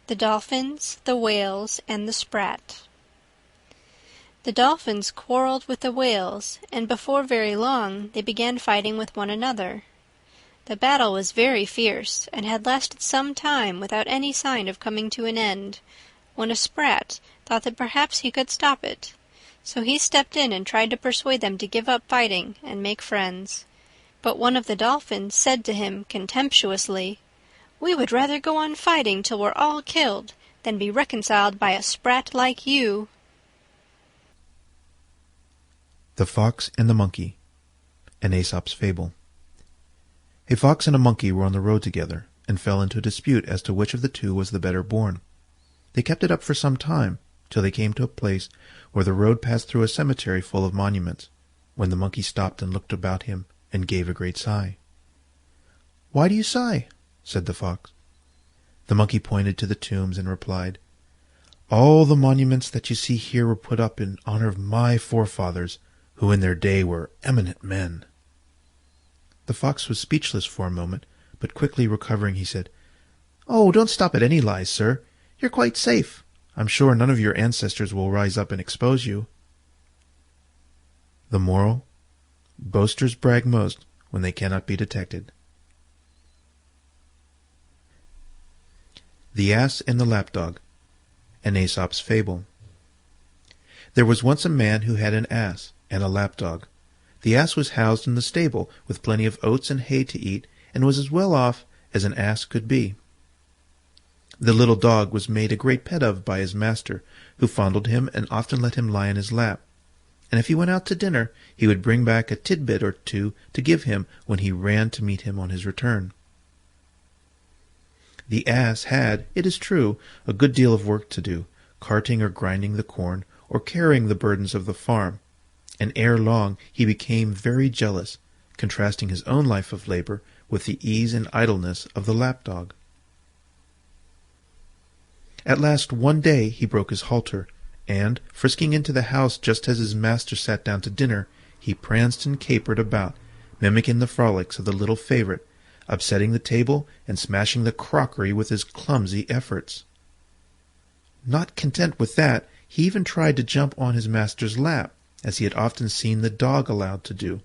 The Dolphins, the Whales, and the Sprat. The Dolphins quarrelled with the Whales, and before very long they began fighting with one another. The battle was very fierce, and had lasted some time without any sign of coming to an end, when a Sprat thought that perhaps he could stop it. So he stepped in and tried to persuade them to give up fighting and make friends. But one of the Dolphins said to him contemptuously, "We would rather go on fighting till we're all killed than be reconciled by a Sprat like you." The Fox and the Monkey, an Aesop's Fable. A fox and a monkey were on the road together, and fell into a dispute as to which of the two was the better born. They kept it up for some time, till they came to a place where the road passed through a cemetery full of monuments, when the monkey stopped and looked about him, and gave a great sigh. "Why do you sigh?" said the fox. The monkey pointed to the tombs and replied, "All the monuments that you see here were put up in honor of my forefathers, who in their day were eminent men." The fox was speechless for a moment, but quickly recovering, he said, "Oh, don't stop at any lies, sir. You're quite safe. I'm sure none of your ancestors will rise up and expose you." The moral: boasters brag most when they cannot be detected. The Ass and the Lapdog, an Aesop's Fable. There was once a man who had an ass and a lapdog. The ass was housed in the stable with plenty of oats and hay to eat, and was as well off as an ass could be. The little dog was made a great pet of by his master, who fondled him and often let him lie in his lap, and if he went out to dinner he would bring back a tidbit or two to give him when he ran to meet him on his return. The ass had, it is true, a good deal of work to do, carting or grinding the corn, or carrying the burdens of the farm, and ere long he became very jealous, contrasting his own life of labor with the ease and idleness of the lapdog. At last one day he broke his halter, and, frisking into the house just as his master sat down to dinner, he pranced and capered about, mimicking the frolics of the little favourite, upsetting the table and smashing the crockery with his clumsy efforts. Not content with that, he even tried to jump on his master's lap, as he had often seen the dog allowed to do.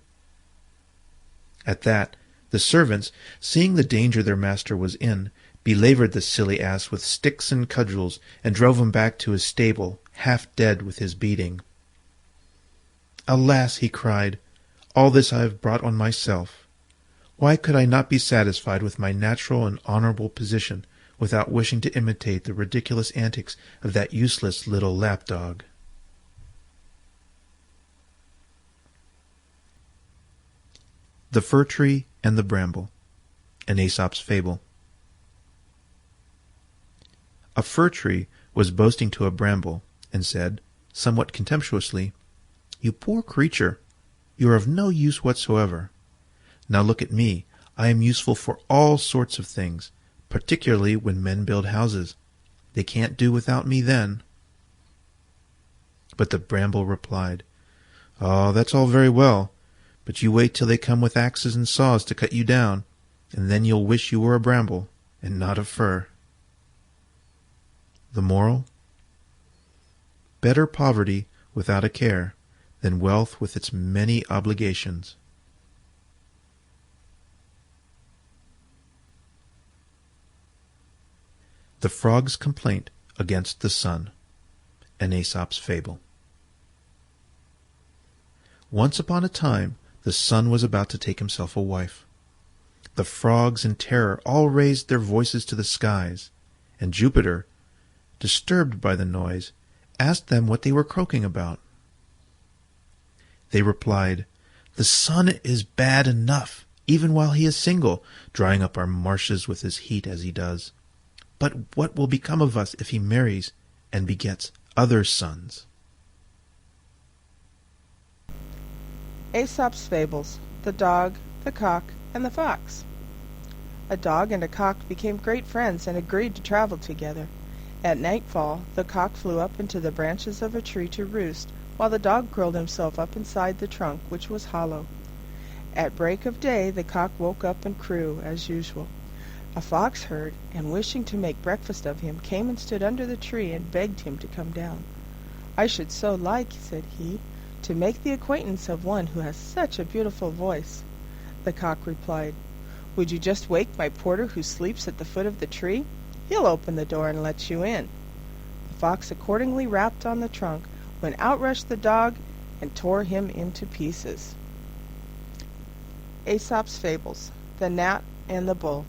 At that, the servants, seeing the danger their master was in, belaboured the silly ass with sticks and cudgels, and drove him back to his stable, half dead with his beating. "Alas," he cried, "all this I have brought on myself. Why could I not be satisfied with my natural and honourable position, without wishing to imitate the ridiculous antics of that useless little lapdog?" The Fir Tree and the Bramble, an Aesop's Fable. A fir tree was boasting to a bramble, and said, somewhat contemptuously, "You poor creature, you are of no use whatsoever. Now look at me, I am useful for all sorts of things, particularly when men build houses. They can't do without me then." But the bramble replied, "Oh, that's all very well, but you wait till they come with axes and saws to cut you down, and then you'll wish you were a bramble, and not a fir." The moral: better poverty without a care than wealth with its many obligations. The Frog's Complaint against the Sun, an Aesop's Fable. Once upon a time the Sun was about to take himself a wife. The frogs in terror all raised their voices to the skies, and Jupiter, disturbed by the noise, asked them what they were croaking about. They replied, "The Sun is bad enough, even while he is single, drying up our marshes with his heat as he does. But what will become of us if he marries and begets other sons?" Aesop's Fables, The Dog, the Cock, and the Fox. A dog and a cock became great friends and agreed to travel together. At nightfall the cock flew up into the branches of a tree to roost, while the dog curled himself up inside the trunk, which was hollow. At break of day the cock woke up and crew as usual. A fox heard, and wishing to make breakfast of him, came and stood under the tree and begged him to come down. "I should so like," said he, "to make the acquaintance of one who has such a beautiful voice." The cock replied, "Would you just wake my porter who sleeps at the foot of the tree? He'll open the door and let you in." The fox accordingly rapped on the trunk, when out rushed the dog and tore him into pieces. Aesop's Fables, the Gnat and the Bull.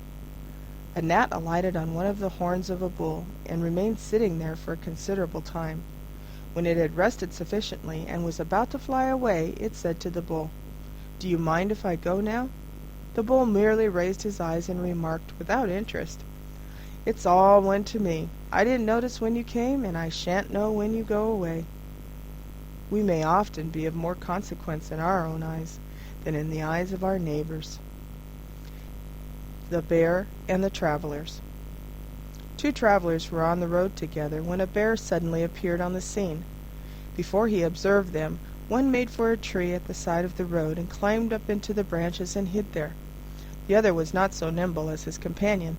A gnat alighted on one of the horns of a bull, and remained sitting there for a considerable time. When it had rested sufficiently, and was about to fly away, it said to the bull, "Do you mind if I go now?" The bull merely raised his eyes and remarked, without interest, "It's all one to me. I didn't notice when you came, and I shan't know when you go away." We may often be of more consequence in our own eyes than in the eyes of our neighbors. The Bear and the Travelers. Two travelers were on the road together when a bear suddenly appeared on the scene. Before he observed them, one made for a tree at the side of the road and climbed up into the branches and hid there. The other was not so nimble as his companion,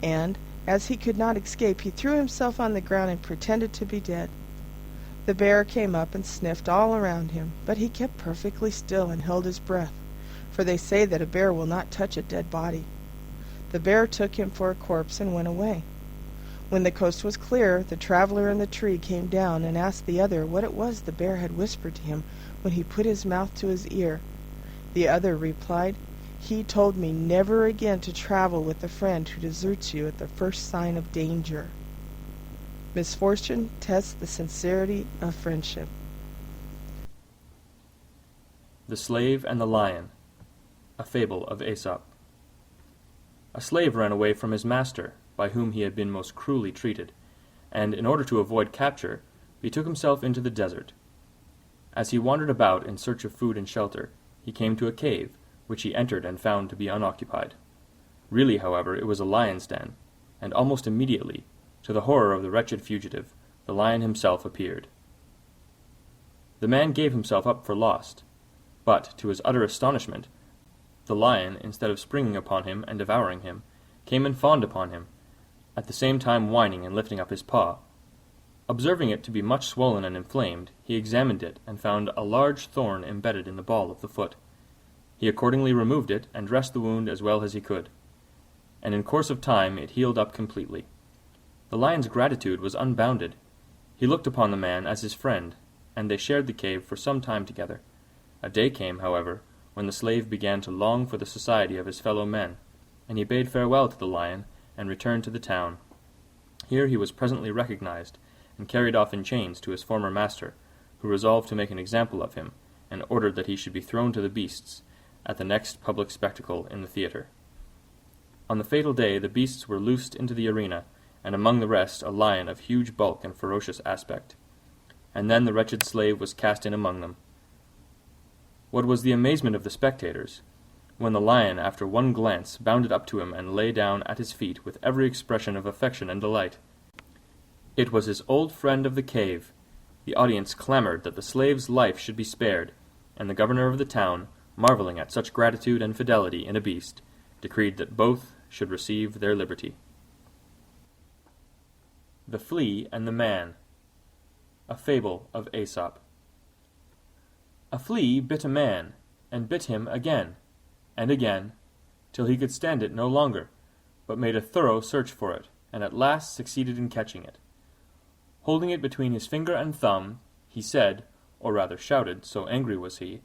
and, as he could not escape, he threw himself on the ground and pretended to be dead. The bear came up and sniffed all around him, but he kept perfectly still and held his breath, for they say that a bear will not touch a dead body. The bear took him for a corpse and went away. When the coast was clear, the traveler in the tree came down and asked the other what it was the bear had whispered to him when he put his mouth to his ear. The other replied, "He told me never again to travel with a friend who deserts you at the first sign of danger." Misfortune tests the sincerity of friendship. The Slave and the Lion, a fable of Aesop. A slave ran away from his master, by whom he had been most cruelly treated, and, in order to avoid capture, betook himself into the desert. As he wandered about in search of food and shelter, he came to a cave, which he entered and found to be unoccupied. Really, however, it was a lion's den, and almost immediately, to the horror of the wretched fugitive, the lion himself appeared. The man gave himself up for lost, but, to his utter astonishment, the lion, instead of springing upon him and devouring him, came and fawned upon him, at the same time whining and lifting up his paw. Observing it to be much swollen and inflamed, he examined it and found a large thorn embedded in the ball of the foot. He accordingly removed it and dressed the wound as well as he could, and in course of time it healed up completely. The lion's gratitude was unbounded. He looked upon the man as his friend, and they shared the cave for some time together. A day came, however, when the slave began to long for the society of his fellow men, and he bade farewell to the lion and returned to the town. Here he was presently recognized, and carried off in chains to his former master, who resolved to make an example of him, and ordered that he should be thrown to the beasts at the next public spectacle in the theatre. On the fatal day the beasts were loosed into the arena, and among the rest a lion of huge bulk and ferocious aspect. And then the wretched slave was cast in among them. What was the amazement of the spectators, when the lion, after one glance, bounded up to him and lay down at his feet with every expression of affection and delight. It was his old friend of the cave. The audience clamored that the slave's life should be spared, and the governor of the town, marveling at such gratitude and fidelity in a beast, decreed that both should receive their liberty. The Flea and the Man, a fable of Aesop. A flea bit a man, and bit him again, and again, till he could stand it no longer, but made a thorough search for it, and at last succeeded in catching it. Holding it between his finger and thumb, he said, or rather shouted, so angry was he,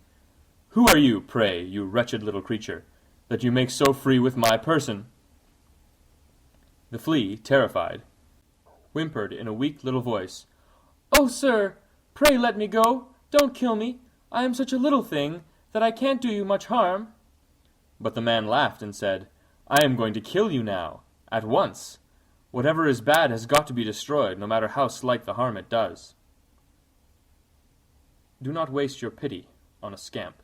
"Who are you, pray, you wretched little creature, that you make so free with my person?" The flea, terrified, whimpered in a weak little voice, "Oh, sir, pray let me go. Don't kill me. I am such a little thing that I can't do you much harm." But the man laughed and said, "I am going to kill you now, at once. Whatever is bad has got to be destroyed, no matter how slight the harm it does." Do not waste your pity on a scamp.